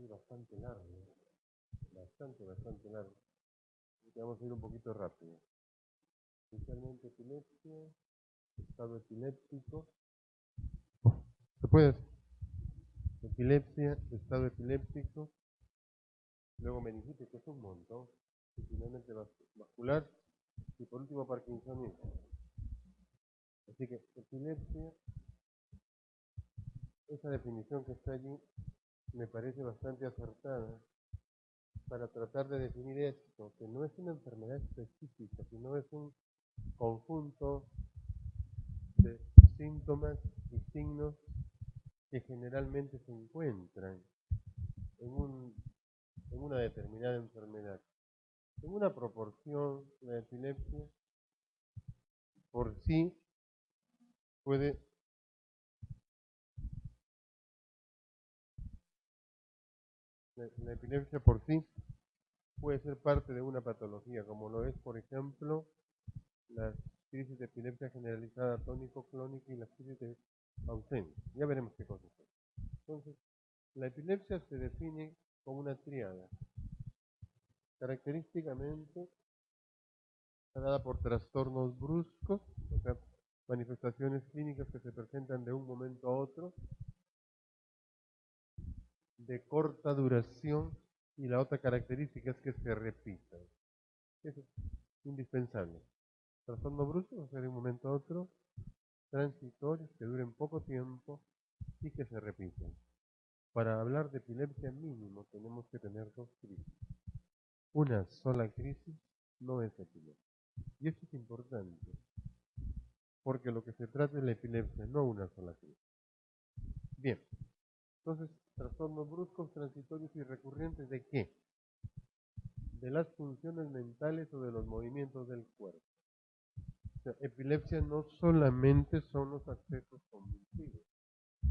es bastante largo, bastante largo. Así que vamos a ir un poquito rápido. Inicialmente epilepsia, estado epiléptico. ¿Se puede hacer? Epilepsia, estado epiléptico, luego meningitis, que es un montón, y finalmente vascular, y por último parkinsonismo. Así que epilepsia, esa definición que está allí me parece bastante acertada para tratar de definir esto, que no es una enfermedad específica, sino es un conjunto de síntomas y signos que generalmente se encuentran en una determinada enfermedad. En una proporción, la epilepsia por sí puede la epilepsia por sí puede ser parte de una patología, como lo es, por ejemplo, la crisis de epilepsia generalizada tónico-clónica y la crisis de ausencia. Ya veremos qué cosas son. Entonces, la epilepsia se define como una tríada. Característicamente está dada por trastornos bruscos, o sea, manifestaciones clínicas que se presentan de un momento a otro, de corta duración, y la otra característica es que se repitan. Eso es indispensable. Trastornos bruscos, o sea, de un momento a otro, transitorios, que duren poco tiempo y que se repiten. Para hablar de epilepsia mínimo tenemos que tener dos crisis. Una sola crisis no es epilepsia. Y esto es importante, porque lo que se trata es la epilepsia, no una sola crisis. Bien, entonces, trastornos bruscos, transitorios y recurrentes, ¿de qué? De las funciones mentales o de los movimientos del cuerpo. O sea, epilepsia no solamente son los accesos convulsivos.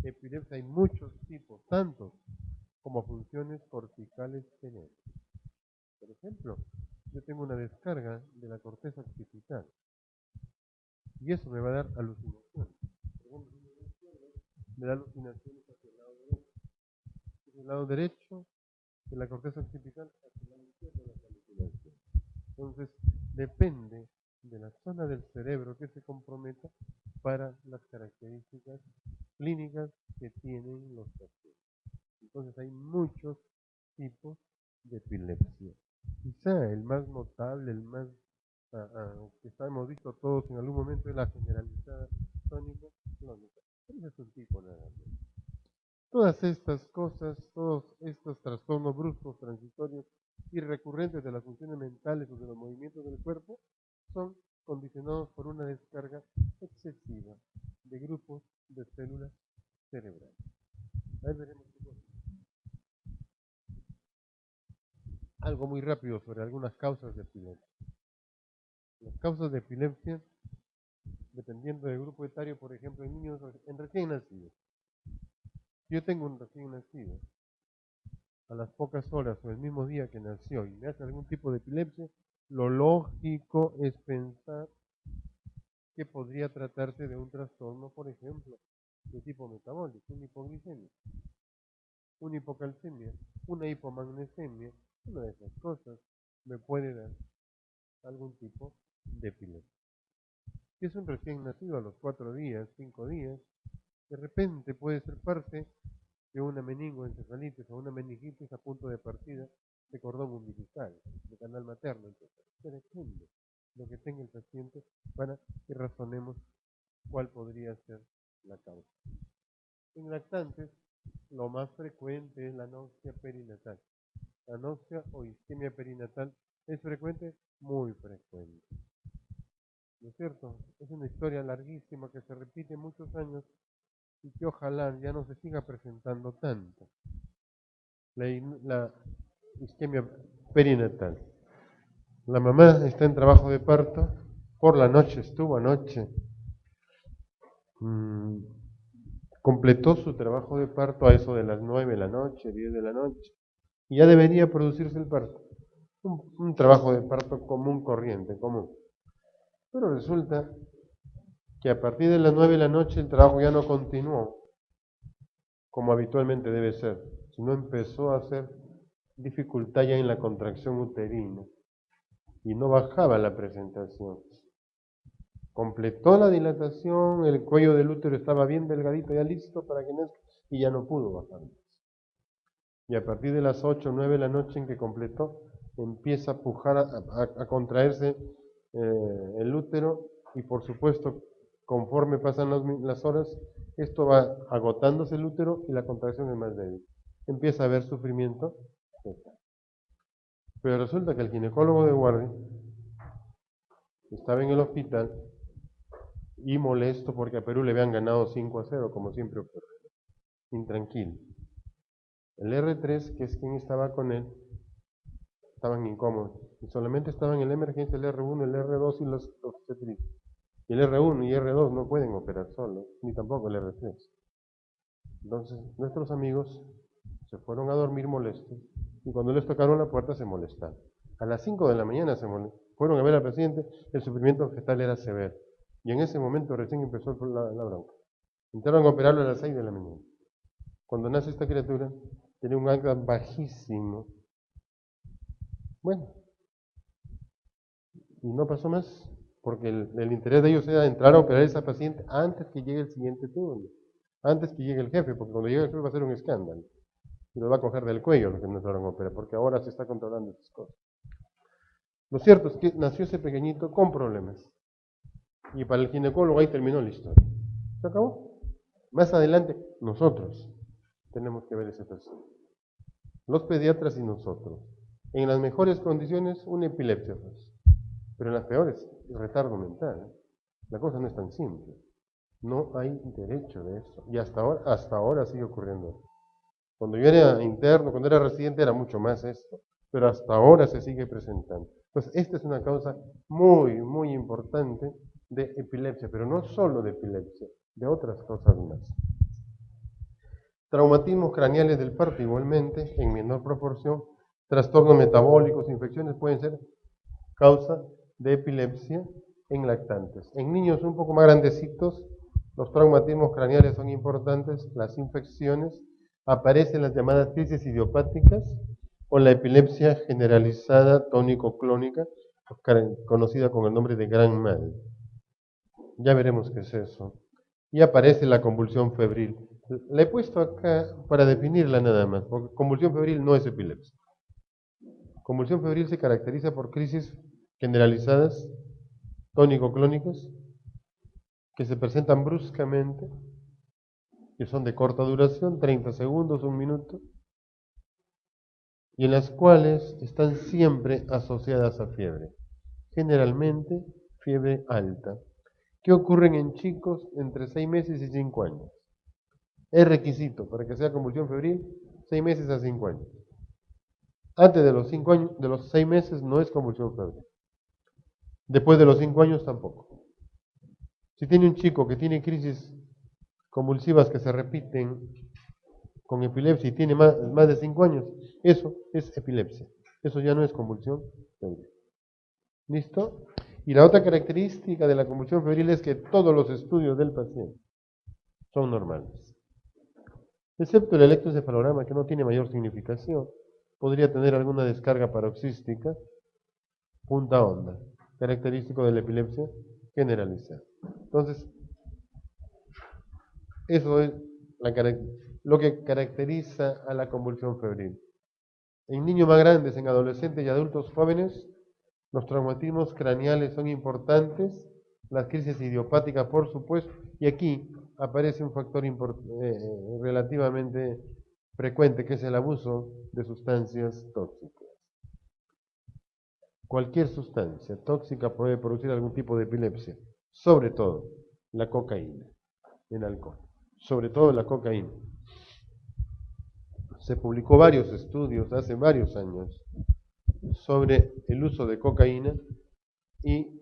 Epilepsia hay muchos tipos, tantos como funciones corticales genéricas. Por ejemplo, yo tengo una descarga de la corteza occipital y eso me va a dar alucinaciones. Por ejemplo, me da alucinaciones hacia el lado derecho. Hacia el lado derecho de la corteza occipital hacia el lado izquierdo de las alucinaciones. Entonces, depende de la zona del cerebro que se comprometa para las características clínicas que tienen los pacientes. Entonces, hay muchos tipos de epilepsia. Quizá el más notable, el más que hemos visto todos en algún momento, es la generalizada tónico-clónica. Ese es un tipo nada más. Todas estas cosas, todos estos trastornos bruscos, transitorios y recurrentes de las funciones mentales o de los movimientos del cuerpo son condicionados por una descarga excesiva de grupos de células cerebrales. Ahí veremos algo muy rápido sobre algunas causas de epilepsia. Las causas de epilepsia, dependiendo del grupo etario, por ejemplo, en niños, en recién nacidos. Si yo tengo un recién nacido, a las pocas horas o el mismo día que nació y me hace algún tipo de epilepsia, lo lógico es pensar que podría tratarse de un trastorno, por ejemplo, de tipo metabólico, una hipoglicemia, una hipocalcemia, una hipomagnesemia. Una de esas cosas me puede dar algún tipo de epilepsia. Si es un recién nacido a los 4 días, 5 días, de repente puede ser parte de una meningoencefalitis o una meningitis a punto de partida de cordón umbilical, de canal materno. Entonces, depende de lo que tenga el paciente para que razonemos cuál podría ser la causa. En lactantes, lo más frecuente es la náusea perinatal. La náusea o isquemia perinatal es frecuente, muy frecuente. ¿No es cierto? Es una historia larguísima que se repite muchos años y que ojalá ya no se siga presentando tanto. La isquemia perinatal. La mamá está en trabajo de parto, por la noche estuvo anoche, completó su trabajo de parto a eso de las 9 de la noche, 10 de la noche, y ya debería producirse el parto. Un trabajo de parto común, corriente, común. Pero resulta que a partir de las 9 de la noche el trabajo ya no continuó como habitualmente debe ser, sino empezó a hacer dificultad ya en la contracción uterina y no bajaba la presentación. Completó la dilatación, el cuello del útero estaba bien delgadito, ya listo para que nazca, y ya no pudo bajar. Y a partir de las 8 o 9 de la noche en que completó, empieza a pujar, a contraerse el útero, y por supuesto, conforme pasan las horas, esto va agotándose el útero y la contracción es más débil. Empieza a haber sufrimiento fetal. Pero resulta que el ginecólogo de guardia estaba en el hospital y molesto porque a Perú le habían ganado 5-0, como siempre ocurre. Intranquilo. El R3, que es quien estaba con él, estaban incómodos. Y solamente estaban en la emergencia el R1, el R2 y los obstetrizos. Y el R1 y R2 no pueden operar solos, ni tampoco el R3. Entonces, nuestros amigos se fueron a dormir molestos y cuando les tocaron la puerta se molestaron. A las 5 de la mañana fueron a ver al paciente, el sufrimiento fetal era severo. Y en ese momento recién empezó la bronca. Entraron a operarlo a las 6 de la mañana. Cuando nace esta criatura, tenía un ángulo bajísimo. Bueno, y no pasó más, porque el interés de ellos era entrar a operar a esa paciente antes que llegue el siguiente turno, antes que llegue el jefe, porque cuando llegue el jefe va a ser un escándalo. Y lo va a coger del cuello lo que no fueron a operar, porque ahora se está controlando esas cosas. Lo cierto es que nació ese pequeñito con problemas. Y para el ginecólogo ahí terminó la historia. ¿Se acabó? Más adelante, nosotros tenemos que ver ese paciente. Los pediatras y nosotros. En las mejores condiciones, una epilepsia, pues. Pero en las peores, retardo mental. La cosa no es tan simple. No hay derecho de eso. Y hasta ahora sigue ocurriendo. Cuando yo era interno, cuando era residente, era mucho más esto. Pero hasta ahora se sigue presentando. Entonces, esta es una causa muy, muy importante de epilepsia, pero no solo de epilepsia, de otras cosas más. Traumatismos craneales del parto igualmente, en menor proporción, trastornos metabólicos, infecciones pueden ser causa de epilepsia en lactantes. En niños un poco más grandecitos, los traumatismos craneales son importantes, las infecciones, aparecen las llamadas crisis idiopáticas o la epilepsia generalizada tónico-clónica, conocida con el nombre de gran mal. Ya veremos qué es eso. Y aparece la convulsión febril. La he puesto acá para definirla nada más, porque convulsión febril no es epilepsia. Convulsión febril se caracteriza por crisis generalizadas, tónico-clónicas, que se presentan bruscamente, que son de corta duración, 30 segundos, 1 minuto, y en las cuales están siempre asociadas a fiebre, generalmente fiebre alta, que ocurren en chicos entre 6 meses y 5 años. Es requisito para que sea convulsión febril, 6 meses a 5 años. Antes de los 5 años, de los 6 meses no es convulsión febril. Después de los 5 años tampoco. Si tiene un chico que tiene crisis convulsivas que se repiten con epilepsia y tiene más de 5 años, eso es epilepsia. Eso ya no es convulsión febril. ¿Listo? Y la otra característica de la convulsión febril es que todos los estudios del paciente son normales. Excepto el electroencefalograma, que no tiene mayor significación, podría tener alguna descarga paroxística, punta onda, característico de la epilepsia generalizada. Entonces, eso es lo que caracteriza a la convulsión febril. En niños más grandes, en adolescentes y adultos jóvenes, los traumatismos craneales son importantes, las crisis idiopáticas, por supuesto, y aquí aparece un factor relativamente frecuente, que es el abuso de sustancias tóxicas. Cualquier sustancia tóxica puede producir algún tipo de epilepsia, sobre todo la cocaína, el alcohol, sobre todo la cocaína. Se publicó varios estudios hace varios años sobre el uso de cocaína y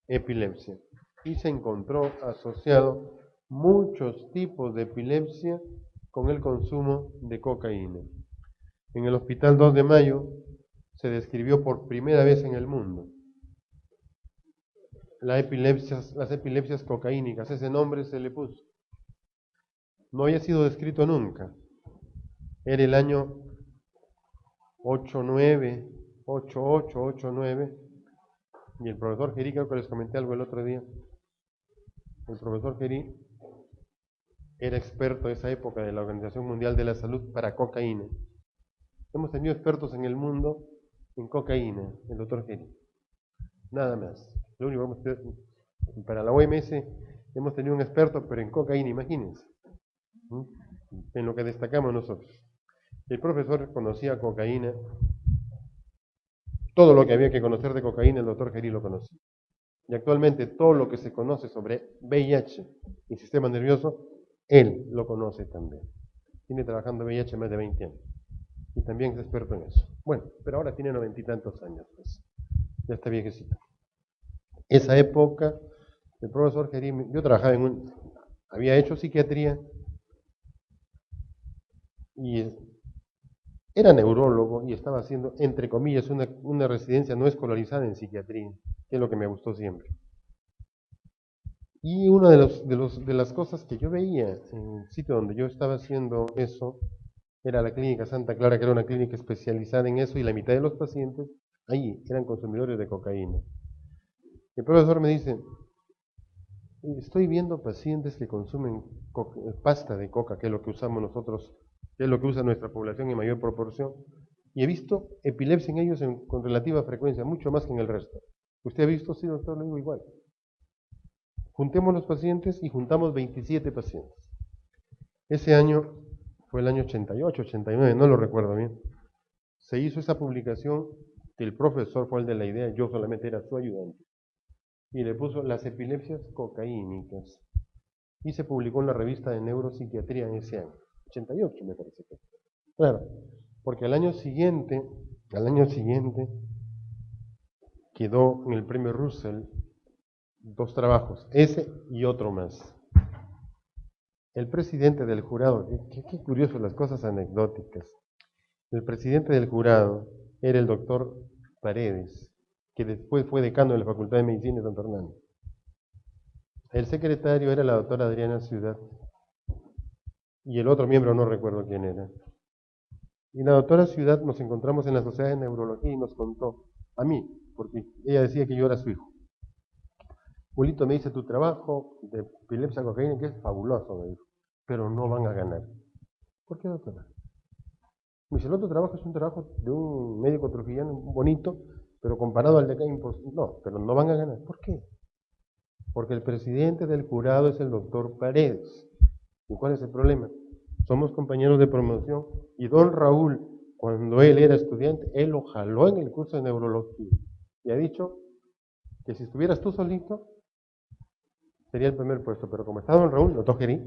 epilepsia. Y se encontró asociado muchos tipos de epilepsia con el consumo de cocaína. En el Hospital 2 de Mayo se describió por primera vez en el mundo las epilepsias cocaínicas. Ese nombre se le puso. No había sido descrito nunca. Era el año 89, 88, 89, y el profesor Gerí, creo que les comenté algo el otro día, el profesor Gerí era experto en esa época de la Organización Mundial de la Salud para cocaína. Hemos tenido expertos en el mundo en cocaína, el doctor Gerí. Nada más. Lo único que para la OMS hemos tenido un experto, pero en cocaína, imagínense. En lo que destacamos nosotros. El profesor conocía cocaína, todo lo que había que conocer de cocaína, el doctor Gerí lo conocía. Y actualmente todo lo que se conoce sobre VIH y sistema nervioso, él lo conoce también. Tiene trabajando VIH más de 20 años. Y también es experto en eso. Bueno, pero ahora tiene 90 y tantos años, pues. Ya está viejecito. Esa época, el profesor Gerí, yo trabajaba había hecho psiquiatría y era neurólogo y estaba haciendo, entre comillas, una residencia no escolarizada en psiquiatría, que es lo que me gustó siempre. Y una de las cosas que yo veía en el sitio donde yo estaba haciendo eso era la Clínica Santa Clara, que era una clínica especializada en eso, y la mitad de los pacientes ahí eran consumidores de cocaína. El profesor me dice, estoy viendo pacientes que consumen pasta de coca, que es lo que usamos nosotros, que es lo que usa nuestra población en mayor proporción, y he visto epilepsia en ellos con relativa frecuencia, mucho más que en el resto. ¿Usted ha visto? Sí, doctor, lo digo igual. Juntemos los pacientes y juntamos 27 pacientes. Ese año fue el año 88, 89, no lo recuerdo bien. Se hizo esa publicación que el profesor fue el de la idea, yo solamente era su ayudante. Y le puso las epilepsias cocaínicas. Y se publicó en la revista de neuropsiquiatría en ese año. 88 me parece que. Claro, porque al año siguiente quedó en el premio Russell 2 trabajos, ese y otro más. El presidente del jurado, qué curioso las cosas anecdóticas. El presidente del jurado era el doctor Paredes, que después fue decano de la Facultad de Medicina de San Fernando. El secretario era la doctora Adriana Ciudad, y el otro miembro no recuerdo quién era. Y la doctora Ciudad nos encontramos en la Sociedad de Neurología y nos contó, a mí, porque ella decía que yo era su hijo. Julito me dice, tu trabajo de epilepsia cocaína, que es fabuloso, me dijo, pero no van a ganar. ¿Por qué, doctora? Me dice, el otro trabajo es un trabajo de un médico trujillano bonito, pero comparado al de acá, no, pero no van a ganar. ¿Por qué? Porque el presidente del jurado es el doctor Paredes. ¿Y cuál es el problema? Somos compañeros de promoción y don Raúl, cuando él era estudiante, él lo jaló en el curso de neurología y ha dicho que si estuvieras tú solito, sería el primer puesto, pero como está don Raúl, doctor Gerí,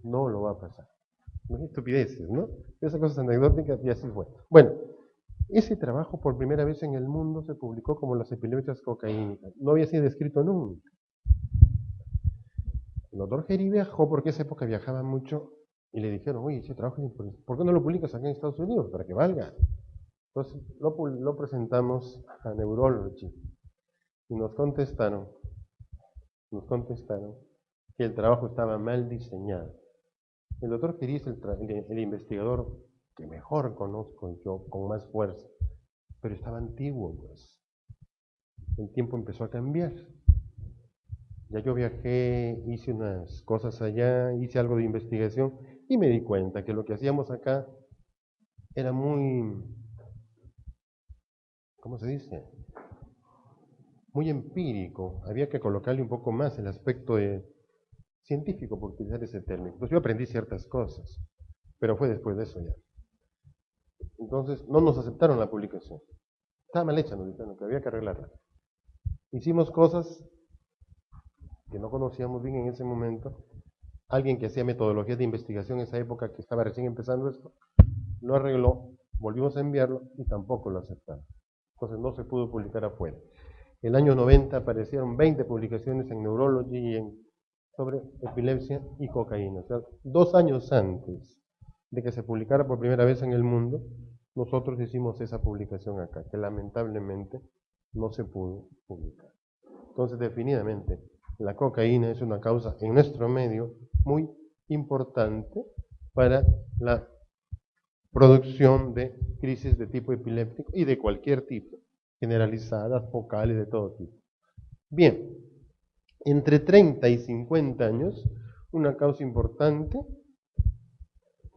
no lo va a pasar. Estupideces, ¿no? Esas cosas anecdóticas y así fue. Bueno, ese trabajo por primera vez en el mundo se publicó como las epilepsias cocaínicas. No había sido escrito nunca. El doctor Gerí viajó porque en esa época viajaba mucho y le dijeron, oye, ese trabajo es importante, ¿por qué no lo publicas acá en Estados Unidos? Para que valga. Entonces lo presentamos a Neurology y nos contestaron que el trabajo estaba mal diseñado. El doctor Gerí es el investigador que mejor conozco yo, con más fuerza, pero estaba antiguo, pues. El tiempo empezó a cambiar. Ya yo viajé, hice unas cosas allá, hice algo de investigación y me di cuenta que lo que hacíamos acá era muy, ¿cómo se dice? Muy empírico. Había que colocarle un poco más el aspecto científico, por utilizar ese término. Pues yo aprendí ciertas cosas, pero fue después de eso ya. Entonces no nos aceptaron la publicación. Estaba mal hecha, nos dijeron que había que arreglarla. Hicimos cosas que no conocíamos bien en ese momento. Alguien que hacía metodologías de investigación en esa época, que estaba recién empezando esto, lo arregló, volvimos a enviarlo y tampoco lo aceptaron. Entonces no se pudo publicar afuera. El año 90 aparecieron 20 publicaciones en Neurology sobre epilepsia y cocaína. O sea, 2 años antes de que se publicara por primera vez en el mundo, nosotros hicimos esa publicación acá, que lamentablemente no se pudo publicar. Entonces, definitivamente, la cocaína es una causa en nuestro medio muy importante para la producción de crisis de tipo epiléptico y de cualquier tipo, generalizadas, focales, de todo tipo. Bien, entre 30 y 50 años, una causa importante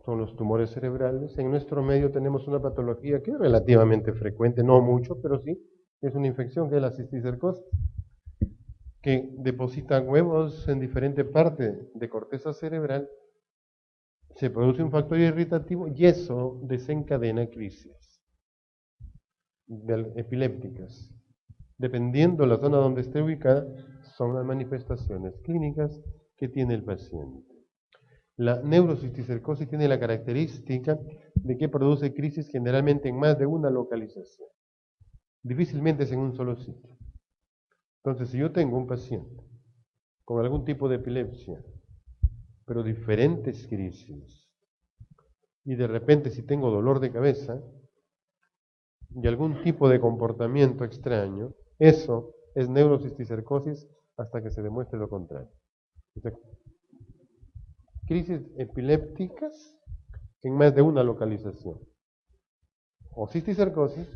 son los tumores cerebrales. En nuestro medio tenemos una patología que es relativamente frecuente, no mucho, pero sí, es una infección que es la cisticercosis, que deposita huevos en diferentes partes de corteza cerebral, se produce un factor irritativo y eso desencadena crisis epilépticas. Dependiendo de la zona donde esté ubicada, son las manifestaciones clínicas que tiene el paciente. La neurocisticercosis tiene la característica de que produce crisis generalmente en más de una localización. Difícilmente es en un solo sitio. Entonces, si yo tengo un paciente con algún tipo de epilepsia, pero diferentes crisis, y de repente si tengo dolor de cabeza y algún tipo de comportamiento extraño, eso es neurocisticercosis hasta que se demuestre lo contrario. O sea, crisis epilépticas en más de una localización, o cisticercosis,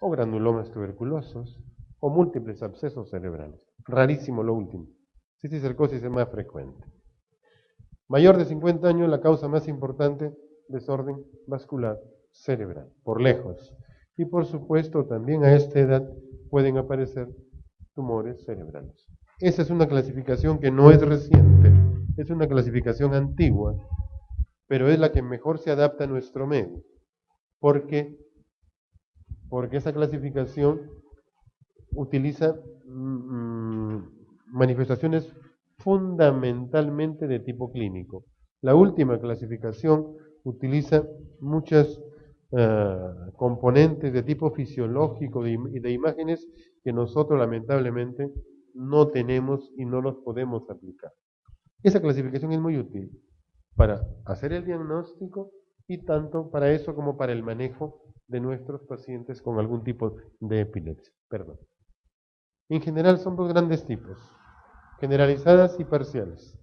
o granulomas tuberculosos, o múltiples abscesos cerebrales. Rarísimo lo último. Cisticercosis es más frecuente. Mayor de 50 años, la causa más importante, desorden vascular cerebral, por lejos. Y por supuesto, también a esta edad pueden aparecer tumores cerebrales. Esa es una clasificación que no es reciente, es una clasificación antigua, pero es la que mejor se adapta a nuestro medio. Porque esa clasificación utiliza manifestaciones fundamentalmente de tipo clínico. La última clasificación utiliza muchas componentes de tipo fisiológico y de imágenes que nosotros lamentablemente no tenemos y no los podemos aplicar. Esa clasificación es muy útil para hacer el diagnóstico y tanto para eso como para el manejo de nuestros pacientes con algún tipo de epilepsia. Perdón. En general son dos grandes tipos, generalizadas y parciales.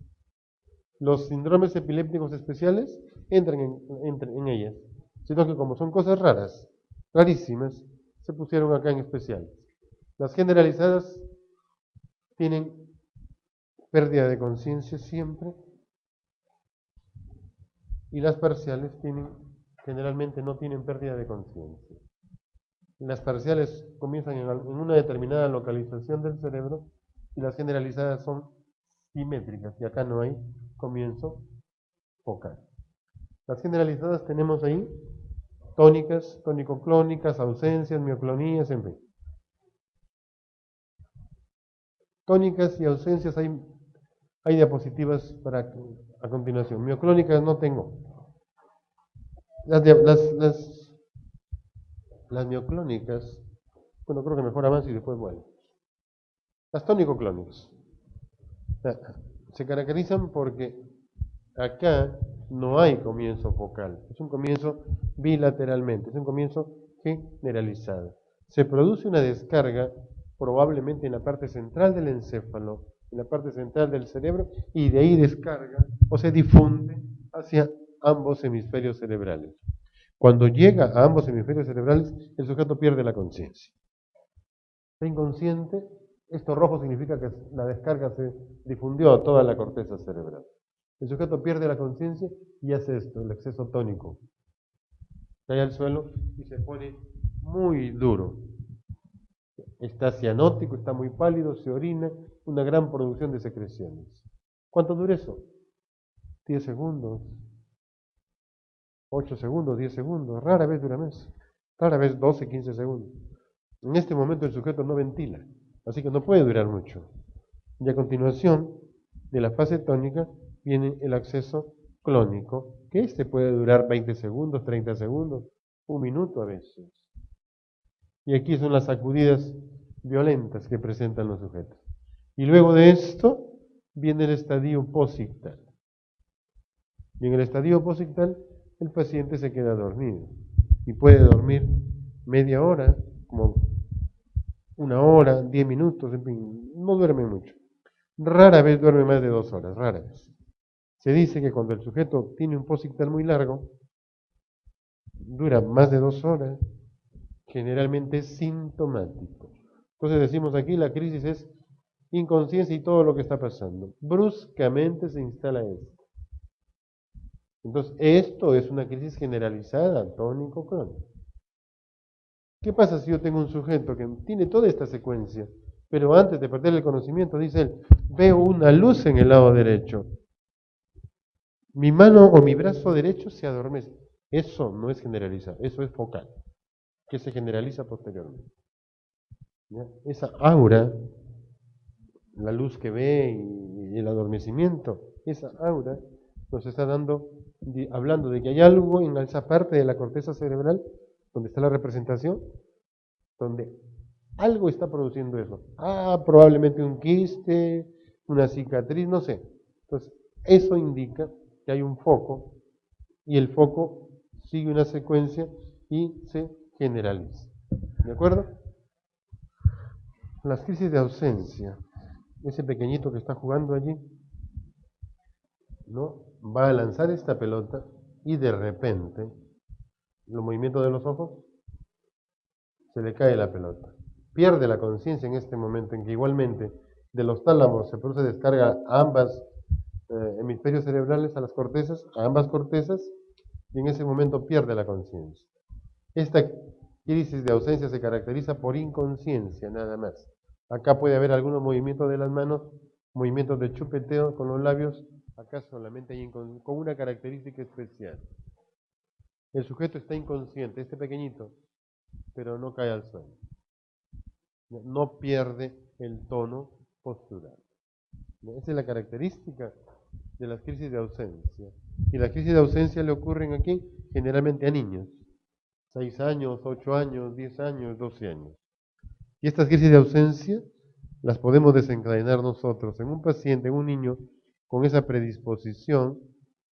Los síndromes epilépticos especiales entran en ellas, sino que como son cosas raras, rarísimas, se pusieron acá en especial. Las generalizadas tienen pérdida de conciencia siempre y las parciales generalmente no tienen pérdida de conciencia. Las parciales comienzan en una determinada localización del cerebro y las generalizadas son simétricas y acá no hay comienzo focal. Las generalizadas tenemos ahí tónicas, tónico-clónicas, ausencias, mioclonías, en fin. Tónicas y ausencias hay diapositivas a continuación. Mioclónicas no tengo. Las mioclónicas, bueno, creo que mejor avance y después vuelvo. Las tónico-clónicas se caracterizan porque acá no hay comienzo focal, es un comienzo bilateralmente, es un comienzo generalizado. Se produce una descarga probablemente en la parte central del encéfalo, en la parte central del cerebro, y de ahí descarga o se difunde hacia ambos hemisferios cerebrales. Cuando llega a ambos hemisferios cerebrales, el sujeto pierde la conciencia. Está inconsciente, esto rojo significa que la descarga se difundió a toda la corteza cerebral. El sujeto pierde la conciencia y hace esto, el exceso tónico. Cae al suelo y se pone muy duro. Está cianótico, está muy pálido, se orina, una gran producción de secreciones. ¿Cuánto dura eso? 10 segundos, 8 segundos, 10 segundos, rara vez dura más, rara vez 12, 15 segundos. En este momento el sujeto no ventila, así que no puede durar mucho. Y a continuación de la fase tónica viene el acceso clónico, que este puede durar 20 segundos, 30 segundos, un minuto a veces. Y aquí son las sacudidas violentas que presentan los sujetos. Y luego de esto viene el estadio posictal. Y en el estadio posictal el paciente se queda dormido. Y puede dormir media hora, como una hora, 10 minutos, en fin, no duerme mucho. Rara vez duerme más de 2 horas, rara vez. Se dice que cuando el sujeto tiene un posictal muy largo, dura más de 2 horas, generalmente es sintomático. Entonces decimos aquí, la crisis es inconsciencia y todo lo que está pasando. Bruscamente se instala esto. Entonces, esto es una crisis generalizada, tónico-crónica. ¿Qué pasa si yo tengo un sujeto que tiene toda esta secuencia, pero antes de perder el conocimiento, dice él, veo una luz en el lado derecho, mi mano o mi brazo derecho se adormece? Eso no es generalizado, eso es focal, que se generaliza posteriormente. ¿Ya? Esa aura, la luz que ve y el adormecimiento, esa aura nos está hablando de que hay algo en esa parte de la corteza cerebral, donde está la representación, donde algo está produciendo eso. Probablemente un quiste, una cicatriz, no sé. Entonces, eso indica que hay un foco y el foco sigue una secuencia y se generaliza. ¿De acuerdo? Las crisis de ausencia. Ese pequeñito que está jugando allí, ¿no? Va a lanzar esta pelota y de repente, los movimientos de los ojos, se le cae la pelota. Pierde la conciencia en este momento en que igualmente de los tálamos se produce descarga a ambas hemisferios cerebrales, a las cortezas, a ambas cortezas, y en ese momento pierde la conciencia. Esta crisis de ausencia se caracteriza por inconsciencia, nada más. Acá puede haber algunos movimientos de las manos, movimientos de chupeteo con los labios, acá solamente hay con una característica especial. El sujeto está inconsciente, este pequeñito, pero no cae al suelo. No pierde el tono postural. Esa es la característica de las crisis de ausencia. Y las crisis de ausencia le ocurren aquí generalmente a niños. 6 años, 8 años, 10 años, 12 años. Y estas crisis de ausencia las podemos desencadenar nosotros en un paciente, en un niño con esa predisposición,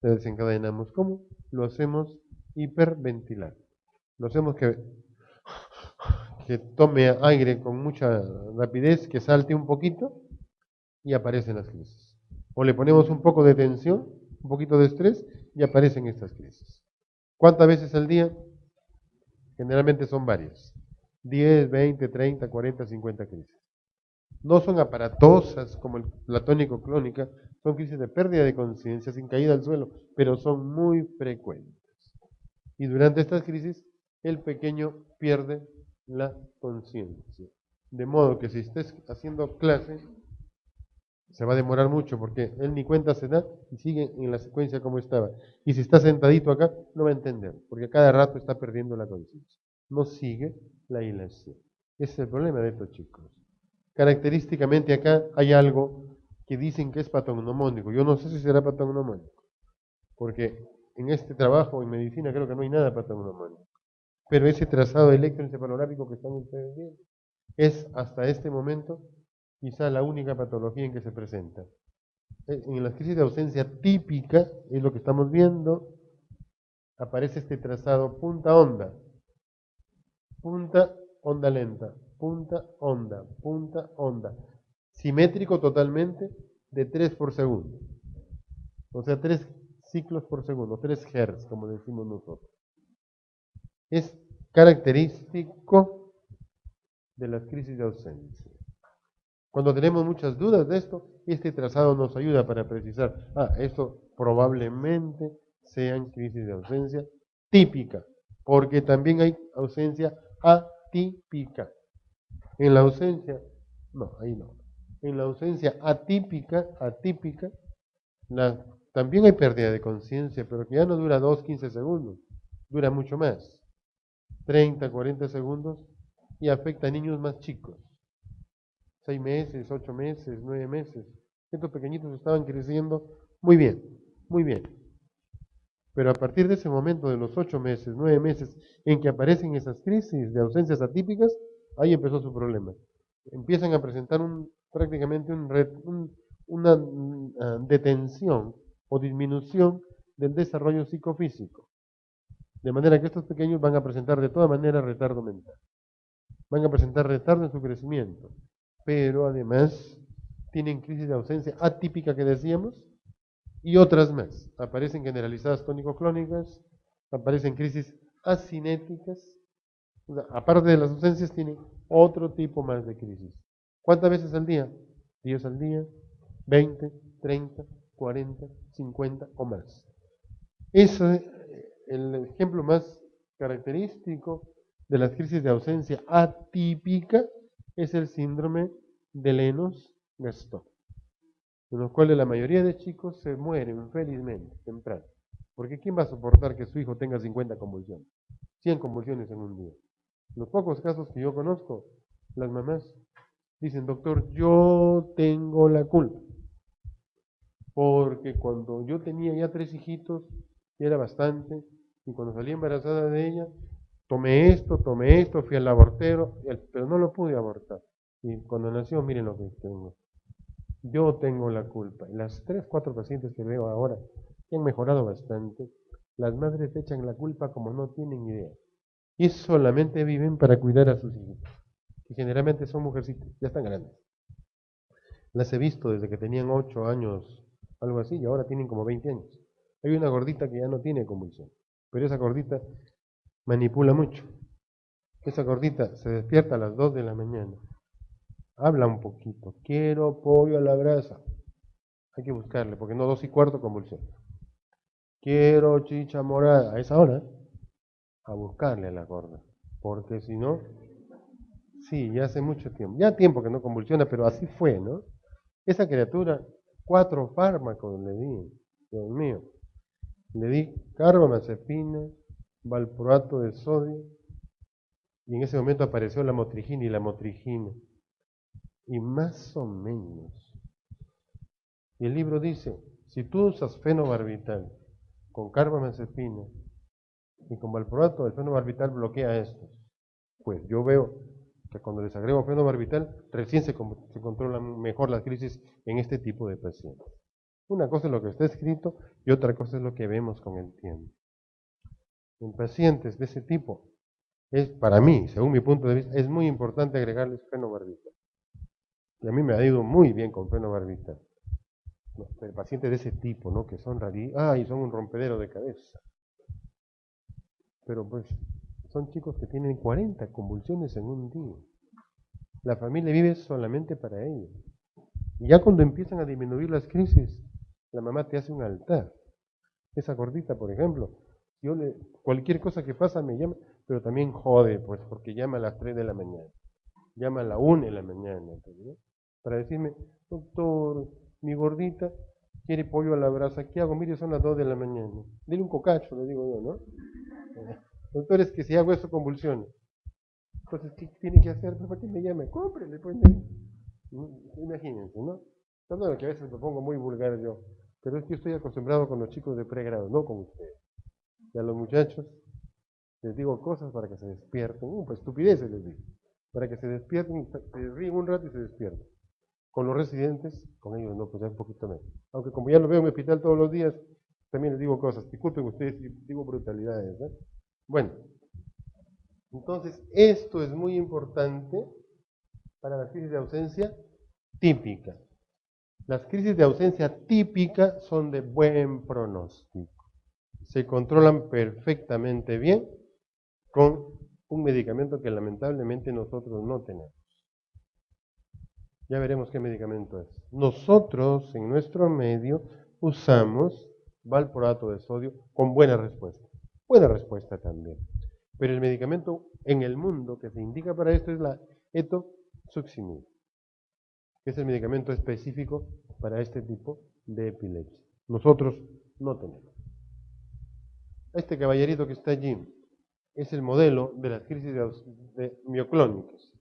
la desencadenamos. ¿Cómo? Lo hacemos hiperventilar. Lo hacemos que tome aire con mucha rapidez, que salte un poquito y aparecen las crisis. O le ponemos un poco de tensión, un poquito de estrés y aparecen estas crisis. ¿Cuántas veces al día? Generalmente son varias. 10, 20, 30, 40, 50 crisis. No son aparatosas como la tónico-clónica, son crisis de pérdida de conciencia sin caída al suelo, pero son muy frecuentes. Y durante estas crisis, el pequeño pierde la conciencia. De modo que si estés haciendo clase, se va a demorar mucho porque él ni cuenta se da y sigue en la secuencia como estaba. Y si está sentadito acá, no va a entender, porque a cada rato está perdiendo la conciencia. No sigue la hilación. Ese es el problema de estos chicos. Característicamente acá hay algo que dicen que es patognomónico. Yo no sé si será patognomónico, porque en este trabajo en medicina creo que no hay nada patognomónico. Pero ese trazado electroencefalográfico que están ustedes viendo es hasta este momento quizá la única patología en que se presenta. En la crisis de ausencia típica, es lo que estamos viendo, aparece este trazado punta onda lenta, punta onda, simétrico totalmente de 3 por segundo. O sea, 3 ciclos por segundo, 3 Hz, como decimos nosotros. Es característico de las crisis de ausencia. Cuando tenemos muchas dudas de esto, este trazado nos ayuda para precisar, esto probablemente sean crisis de ausencia típica, porque también hay ausencia atípica. En la ausencia, no, ahí no. En la ausencia atípica, también hay pérdida de conciencia, pero que ya no dura 2, 15 segundos, dura mucho más, 30, 40 segundos, y afecta a niños más chicos. 6 meses, 8 meses, 9 meses. Estos pequeñitos estaban creciendo muy bien, muy bien. Pero a partir de ese momento, de los 8 meses, 9 meses, en que aparecen esas crisis de ausencias atípicas, ahí empezó su problema. Empiezan a presentar prácticamente una detención o disminución del desarrollo psicofísico. De manera que estos pequeños van a presentar de toda manera retardo mental. Van a presentar retardo en su crecimiento. Pero además tienen crisis de ausencia atípica que decíamos y otras más. Aparecen generalizadas tónico-clónicas, aparecen crisis asinéticas. O sea, aparte de las ausencias, tienen otro tipo más de crisis. ¿Cuántas veces al día? 10 al día, 20, 30, 40, 50 o más. Ese es el ejemplo más característico de las crisis de ausencia atípica, es el síndrome de Lennox-Gastaut, en los cuales la mayoría de chicos se mueren felizmente temprano. Porque ¿quién va a soportar que su hijo tenga 50 convulsiones? 100 convulsiones en un día. En los pocos casos que yo conozco, las mamás dicen, doctor, yo tengo la culpa. Porque cuando yo tenía ya 3 hijitos, ya era bastante, y cuando salí embarazada de ella, tomé esto, fui al abortero, pero no lo pude abortar. Y cuando nació, miren lo que tengo. Yo tengo la culpa. Y las 3, 4 pacientes que veo ahora, que han mejorado bastante, las madres echan la culpa como no tienen idea. Y solamente viven para cuidar a sus hijos, que generalmente son mujercitas, ya están grandes. Las he visto desde que tenían 8 años, algo así, y ahora tienen como 20 años. Hay una gordita que ya no tiene convulsión, pero esa gordita manipula mucho. Esa gordita se despierta a las 2 de la mañana, habla un poquito, quiero pollo a la brasa. Hay que buscarle, porque no 2:15 convulsión. Quiero chicha morada, a esa hora, a buscarle a la gorda, porque si no, sí, ya hace mucho tiempo, ya tiempo que no convulsiona, pero así fue, ¿no? Esa criatura, 4 fármacos le di, Dios mío. Le di carbamazepina, valproato de sodio, y en ese momento apareció la motrigina y la motrigina. Y más o menos. Y el libro dice, si tú usas fenobarbital con carbamazepina y con valproato, el fenobarbital bloquea estos. Pues yo veo que cuando les agrego fenobarbital, recién se controlan mejor las crisis en este tipo de pacientes. Una cosa es lo que está escrito y otra cosa es lo que vemos con el tiempo. En pacientes de ese tipo, para mí, según mi punto de vista, es muy importante agregarles fenobarbital. Y a mí me ha ido muy bien con fenobarbital. Pacientes de ese tipo, ¿no? Que son y son un rompedero de cabeza. Pero pues, son chicos que tienen 40 convulsiones en un día. La familia vive solamente para ellos. Y ya cuando empiezan a disminuir las crisis, la mamá te hace un altar. Esa gordita, por ejemplo, cualquier cosa que pasa me llama, pero también jode, pues, porque llama a las 3 de la mañana, llama a la 1 de la mañana, ¿no? Para decirme, doctor, mi gordita quiere pollo a la brasa, ¿qué hago? Mire, son las 2 de la mañana. Dile un cocacho, le digo yo, ¿no? Doctor, es que si hago eso convulsiona. Entonces, ¿qué tiene que hacer? ¿Para qué me llame? Cómprele, pues. Imagínense, ¿no? Perdón, que a veces lo pongo muy vulgar yo, pero es que yo estoy acostumbrado con los chicos de pregrado, no con ustedes. Y a los muchachos les digo cosas para que se despierten, pues estupideces les digo, para que se despierten, se ríen un rato y se despierten. Con los residentes, con ellos no, pues ya un poquito menos. Aunque como ya lo veo en mi hospital todos los días, también les digo cosas. Disculpen ustedes si digo brutalidades, ¿no? Bueno, entonces esto es muy importante para la crisis de ausencia típica. Las crisis de ausencia típica son de buen pronóstico. Se controlan perfectamente bien con un medicamento que lamentablemente nosotros no tenemos. Ya veremos qué medicamento es. Nosotros, en nuestro medio, usamos valproato de sodio con buena respuesta. Buena respuesta también. Pero el medicamento en el mundo que se indica para esto es la etosuximida, que es el medicamento específico para este tipo de epilepsia. Nosotros no tenemos. Este caballerito que está allí es el modelo de las crisis de mioclónicas.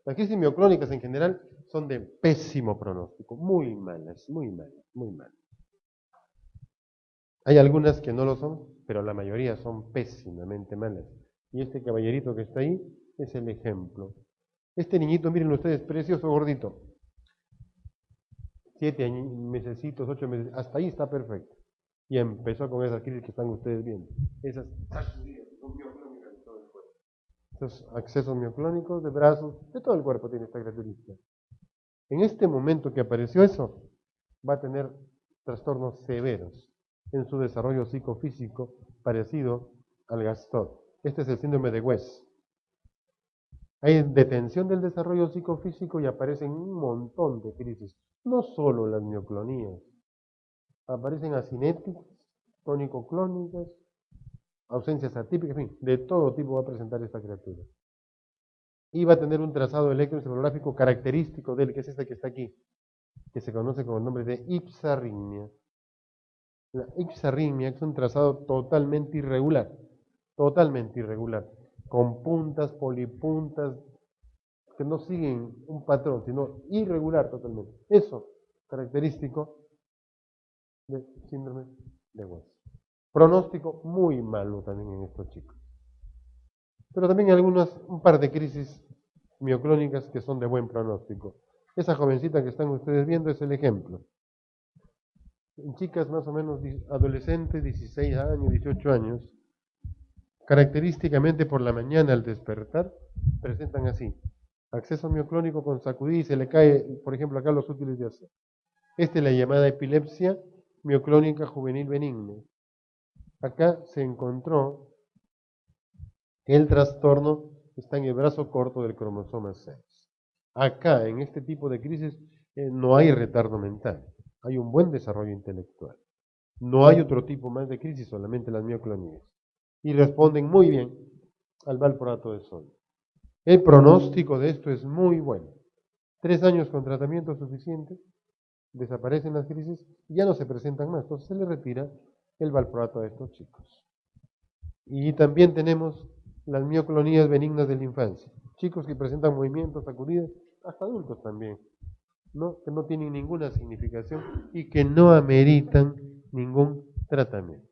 Las crisis mioclónicas en general son de pésimo pronóstico, muy malas, muy malas, muy malas. Hay algunas que no lo son, pero la mayoría son pésimamente malas. Y este caballerito que está ahí es el ejemplo. Este niñito, miren ustedes, precioso, gordito. 7 mesecitos, 8 meses, hasta ahí está perfecto. Y empezó con esas crisis que están ustedes viendo. Esas mioclónicas de todo el cuerpo. Esos accesos mioclónicos de brazos, de todo el cuerpo tiene esta característica. En este momento que apareció eso, va a tener trastornos severos en su desarrollo psicofísico parecido al Gastaut. Este es el síndrome de West. Hay detención del desarrollo psicofísico y aparecen un montón de crisis. No solo las mioclonías. Aparecen asinéticas, tónico-clónicas, ausencias atípicas, en fin, de todo tipo va a presentar esta criatura. Y va a tener un trazado electroencefalográfico característico de él, que es este que está aquí, que se conoce con el nombre de ipsarritmia. La ipsarritmia es un trazado totalmente irregular, con puntas, polipuntas, que no siguen un patrón, sino irregular totalmente. Eso, característico del síndrome de West. Pronóstico muy malo también en estos chicos. Pero también hay un par de crisis mioclónicas que son de buen pronóstico. Esa jovencita que están ustedes viendo es el ejemplo. En chicas más o menos adolescentes, 16 años, 18 años, característicamente por la mañana al despertar, presentan así. Acceso mioclónico con sacudida y se le cae, por ejemplo, acá los útiles de hacer. Esta es la llamada epilepsia mioclónica juvenil benigna. Acá se encontró que el trastorno está en el brazo corto del cromosoma 6. Acá, en este tipo de crisis, no hay retardo mental, hay un buen desarrollo intelectual. No hay otro tipo más de crisis, solamente las mioclonías. Y responden muy bien al valproato de sodio. El pronóstico de esto es muy bueno. 3 años con tratamiento suficiente, desaparecen las crisis y ya no se presentan más. Entonces se le retira el valproato a estos chicos. Y también tenemos las mioclonías benignas de la infancia. Chicos que presentan movimientos, sacudidas, hasta adultos también, ¿no? Que no tienen ninguna significación y que no ameritan ningún tratamiento.